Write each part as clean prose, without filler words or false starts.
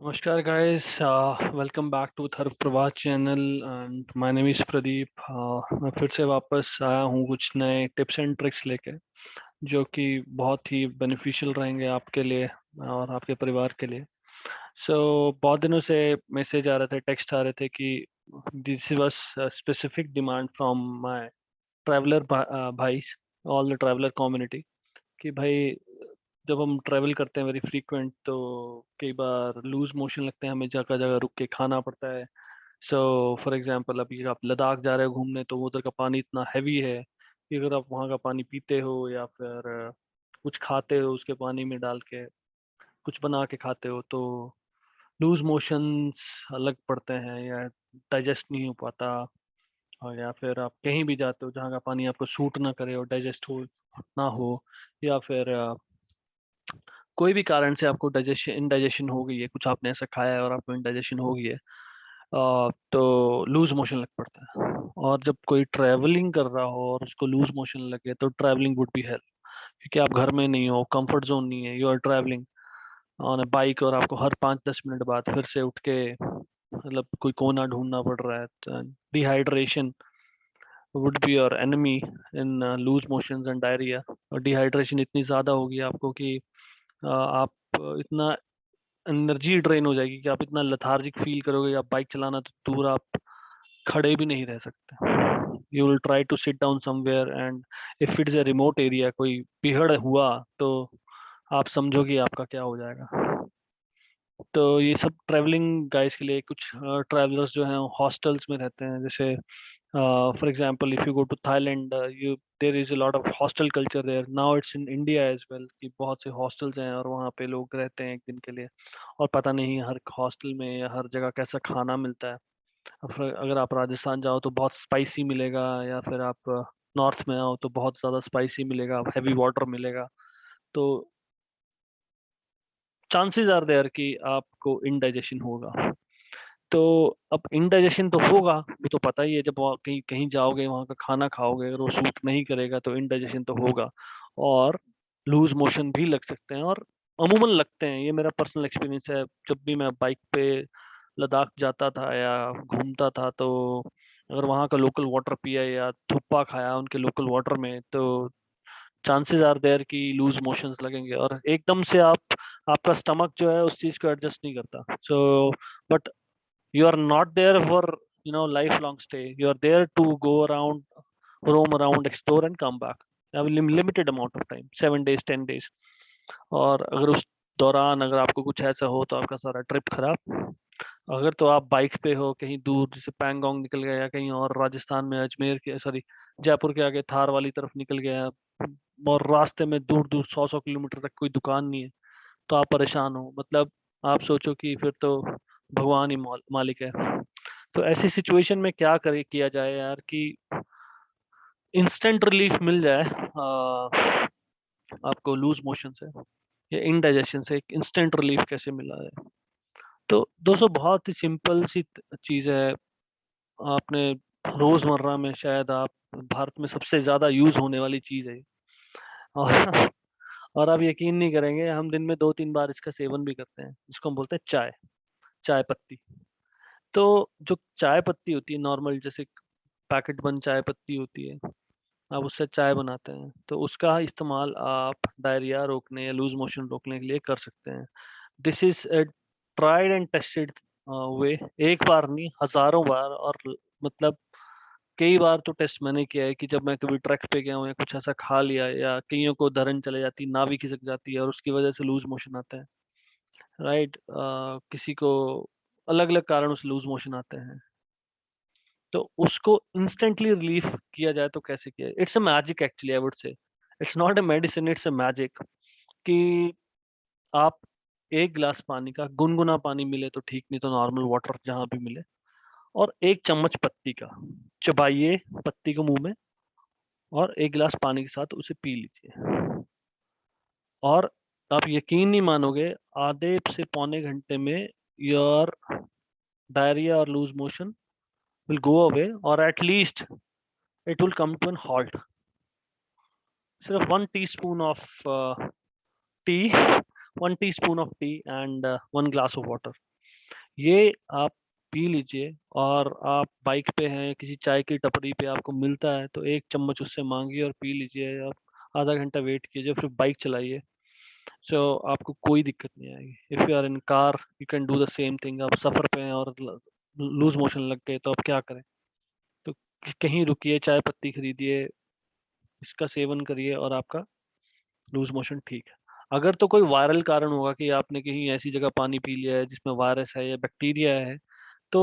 नमस्कार guys, welcome back to Tharv Prabhat channel and my name is Pradeep. मैं फिर से वापस आया हूँ कुछ नए टिप्स एंड ट्रिक्स लेके, जो कि बहुत ही बेनिफिशियल रहेंगे आपके लिए और आपके परिवार के लिए। बहुत दिनों से मैसेज आ रहे थे, टेक्स्ट आ रहे थे कि this was specific demand from my traveller भाईस, ऑल द ट्रैवलर कम्युनिटी, कि भाई जब हम ट्रैवल करते हैं वेरी फ्रीक्वेंट तो कई बार लूज मोशन लगते हैं, हमें जगह जगह रुक के खाना पड़ता है। फॉर एग्जांपल, अभी आप लद्दाख जा रहे हो घूमने तो उधर का पानी इतना हैवी है कि अगर आप वहाँ का पानी पीते हो या फिर कुछ खाते हो उसके पानी में डाल के कुछ बना के खाते हो तो लूज मोशंस अलग पड़ते हैं या डाइजेस्ट नहीं हो पाता। और या फिर आप कहीं भी जाते हो जहाँ का पानी आपको सूट ना करे और डाइजेस्ट हो ना हो, या फिर कोई भी कारण से आपको डाइजेशन इनडाइजेशन हो गई है, कुछ आपने ऐसा खाया है और आपको इनडाइजेशन हो गई है, तो लूज मोशन लग पड़ता है। और जब कोई ट्रैवलिंग कर रहा हो और उसको लूज मोशन लगे तो ट्रैवलिंग वुड बी हेल्प, क्योंकि आप घर में नहीं हो, कंफर्ट जोन नहीं है, you are travelling on a bike और आपको हर 5-10 मिनट बाद फिर से उठ के मतलब कोई कोना ढूंढना पड़ रहा है, तो dehydration would be your enemy in loose motions and diarrhoea. और डिहाइड्रेशन इतनी ज़्यादा होगी आपको कि आप इतना एनर्जी ड्रेन हो जाएगी कि आप इतना लेथार्जिक फील करोगे, आप बाइक चलाना तो दूर, आप खड़े भी नहीं रह सकते। You will try to sit down somewhere and if it is a remote area, कोई पीहड़ हुआ तो आप समझो कि आपका क्या हो जाएगा। तो ये सब ट्रैवलिंग गाइस के लिए। कुछ ट्रैवलर्स जो हैं हॉस्टल्स में रहते हैं, जैसे for example if you go to Thailand, you there is a lot of hostel culture there, now it's in India as well, कि बहुत से हॉस्टल्स हैं और वहाँ पे लोग रहते हैं एक दिन के लिए। और पता नहीं हर हॉस्टल में या हर जगह कैसा खाना मिलता है। अगर आप राजस्थान जाओ तो बहुत स्पाइसी मिलेगा, या फिर आप नॉर्थ में आओ तो बहुत ज़्यादा स्पाइसी मिलेगा, हैवी वाटर मिलेगा। तो चांसेस आर देयर कि आपको इनडाइजेशन होगा। तो अब इनडाइजेशन तो होगा, वो तो पता ही है, जब वहाँ कहीं कहीं जाओगे वहाँ का खाना खाओगे अगर वो सूट नहीं करेगा तो इनडाइजेशन तो होगा। और लूज मोशन भी लग सकते हैं, और अमूमन लगते हैं, ये मेरा पर्सनल एक्सपीरियंस है। जब भी मैं बाइक पे लद्दाख जाता था या घूमता था तो अगर वहाँ का लोकल वाटर पिया या थुप्पा खाया उनके लोकल वाटर में, तो चांसेस आर देयर कि लूज मोशंस लगेंगे। और एकदम से आप, आपका स्टमक जो है उस चीज को एडजस्ट नहीं करता। But you are not there for lifelong stay. You are there to go around, roam around, explore and come back. have limited amount of time, 7 days, 10 days। और अगर उस दौरान अगर आपको कुछ ऐसा हो तो आपका सारा ट्रिप खराब। अगर तो आप बाइक पे हो कहीं दूर, जैसे पैंगोंग निकल गया या कहीं और राजस्थान में अजमेर के, सॉरी, जयपुर के आगे थार वाली तरफ निकल गया, और रास्ते में दूर दूर 100-100 किलोमीटर तक कोई दुकान नहीं है, तो आप परेशान हो, मतलब आप सोचो कि फिर तो भगवान ही मालिक है। तो ऐसी सिचुएशन में क्या करे किया जाए यार, कि इंस्टेंट रिलीफ मिल जाए आपको लूज मोशन से या इनडाइजेशन से, एक इंस्टेंट रिलीफ कैसे मिला जाए। तो दोस्तों बहुत ही सिंपल सी चीज़ है, आपने रोजमर्रा में शायद आप, भारत में सबसे ज्यादा यूज होने वाली चीज है। और और आप यकीन नहीं करेंगे, हम दिन में 2-3 बार इसका सेवन भी करते हैं, जिसको हम बोलते हैं चाय, चाय पत्ती। तो जो चाय पत्ती होती है नॉर्मल, जैसे पैकेट बंद चाय पत्ती होती है, आप उससे चाय बनाते हैं, तो उसका इस्तेमाल आप डायरिया रोकने या लूज मोशन रोकने के लिए कर सकते हैं। This is a tried and tested way. एक बार नहीं, हजारों बार। और मतलब कई बार तो टेस्ट मैंने किया है कि जब मैं कभी ट्रैक पे गया हूँ या कुछ ऐसा खा लिया, या कईयों को धरन चले जाती, नाभि खिसक जाती है और उसकी वजह से लूज मोशन आता है, राइट। किसी को अलग अलग कारणों से लूज मोशन आते हैं, तो उसको इंस्टेंटली रिलीफ किया जाए तो कैसे किया जाए? It's a magic actually, I would say it's not a medicine, it's a magic. कि आप एक गिलास पानी का, गुनगुना पानी मिले तो ठीक, नहीं तो नॉर्मल वाटर जहां भी मिले, और 1 चम्मच पत्ती का चबाइए, पत्ती को मुंह में, और 1 गिलास पानी के साथ उसे पी लीजिए। और आप यकीन नहीं मानोगे, आधे से पौने घंटे में योर डायरिया और loose motion will go away, और at least it will come to an halt. सिर्फ 1 teaspoon of tea, 1 teaspoon of tea and 1 glass of water, ये आप पी लीजिए, और आप बाइक पे हैं, किसी चाय की टपरी पे आपको मिलता है तो एक चम्मच उससे मांगिए और पी लीजिए। आप आधा घंटा वेट कीजिए, फिर बाइक चलाइए। सो आपको कोई दिक्कत नहीं आएगी। If you are in car you can do the same thing. आप सफ़र पे हैं और लूज मोशन लग गए तो आप क्या करें? तो कहीं रुकिए, चाय पत्ती खरीदिए, इसका सेवन करिए और आपका लूज मोशन ठीक है। अगर तो कोई वायरल कारण होगा कि आपने कहीं ऐसी जगह पानी पी लिया है जिसमें वायरस है या बैक्टीरिया है, तो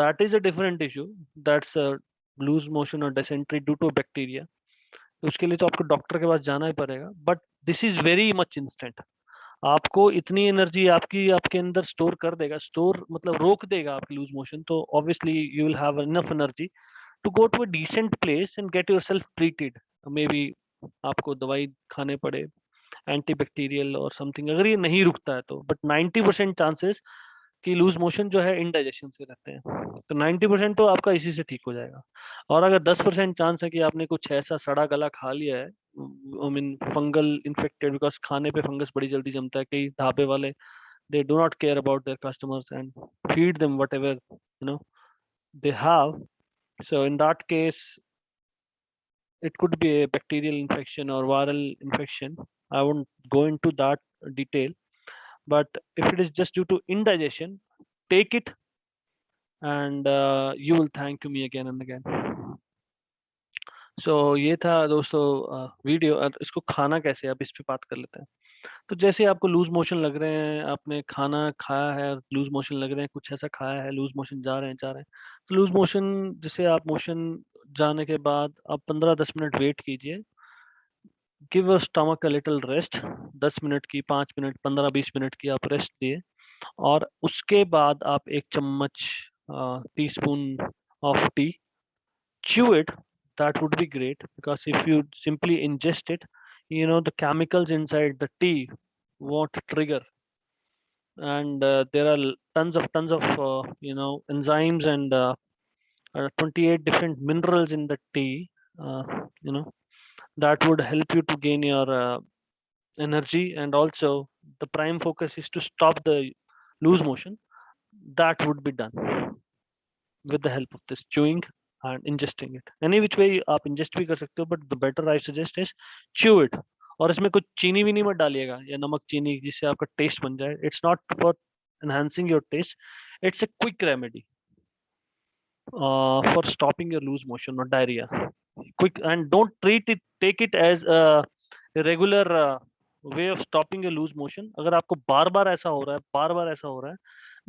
that is a different issue. That's loose motion और डिसेंट्री ड्यू टू बैक्टीरिया। तो उसके लिए तो आपको डॉक्टर के पास जाना ही पड़ेगा, but this is very much instant. आपको इतनी एनर्जी आपकी आपके अंदर स्टोर कर देगा, स्टोर मतलब रोक देगा आपकी लूज मोशन, तो obviously you will have enough energy to go to a decent place and get yourself treated. Maybe आपको दवाई खाने पड़े, एंटीबैक्टीरियल और समथिंग, अगर ये नहीं रुकता है तो। बट 90% चांसेस कि लूज मोशन जो है इनडाइजेशन से रहते हैं, तो 90% तो आपका इसी से ठीक हो जाएगा। और अगर 10% चांस है कि आपने कुछ ऐसा सड़ा गला खा लिया है, I mean fungal infected, because खाने पे फंगस बड़ी जल्दी जमता है। कई ढाबे वाले they do not care about their customers and feed them whatever no they have. So in that case it could be a bacterial infection or viral infection. I won't go into that detail, but if it is just due to indigestion, take it, and you will thank me again and again. So ये था दोस्तों video. और इसको खाना कैसे, अब इस पे बात कर लेते हैं। तो जैसे आपको लूज मोशन लग रहे हैं, आपने खाना खाया है, लूज मोशन लग रहे हैं, कुछ ऐसा खाया है, लूज मोशन जा रहे हैं, तो लूज मोशन जैसे आप मोशन जाने के बाद आप 15-10 मिनट वेट कीजिए। Give a stomach a little rest. 10 minute की, 5 मिनट, 15-20 मिनट की आप रेस्ट दिए, और उसके बाद आप एक चम्मच, tea spoon of T, chew it. That would be great, because if you simply ingest it, the chemicals inside the tea won't trigger. And there are tons of enzymes and 28 different minerals in the tea, uh, you know that would help you to gain your energy. And also the prime focus is to stop the loose motion. That would be done with the help of this chewing and ingesting it. Any which way आप ingest भी कर सकते हो, but the better I suggest is chew it. और इसमें कुछ चीनी भी नहीं मत डालिएगा, या नमक चीनी, जिससे आपका टेस्ट बन जाए। It's not for enhancing your taste, it's a quick remedy for stopping your loose motion or diarrhea. Quick, and don't take it as a regular way of stopping your loose motion. अगर आपको बार बार ऐसा हो रहा है, बार बार ऐसा हो रहा है,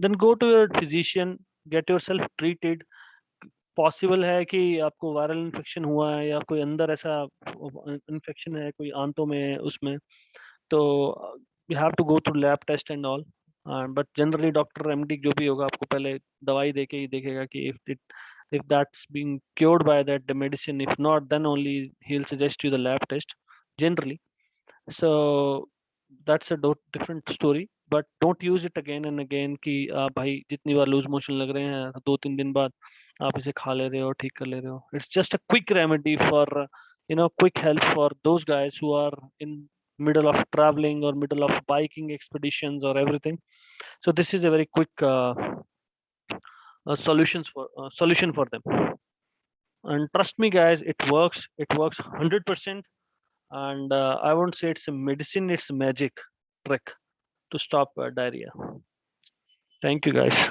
then go to your physician, get yourself treated. Possible है कि आपको वायरल इन्फेक्शन हुआ है, या कोई अंदर ऐसा इन्फेक्शन है कोई आंतों में, उसमें, तो you have to go through lab test and all. But generally doctor MD जो भी होगा आपको पहले दवाई देके ही देखेगा कि if that's being cured by that the medicine. If not, then only he'll suggest you the lab test generally. So that's a different story, but don't use it again and again कि भाई जितनी बार loose motion लग रहे हैं 2-3 दिन बाद आप इसे खा ले रहे हो, ठीक कर ले रहे हो। It's just a quick remedy for quick help for those guys who are in middle of traveling or middle of biking expeditions or everything. So this is a very quick solution for them. And trust me guys, it works 100%. And I won't say it's a medicine, it's a magic trick to stop diarrhea. Thank you guys.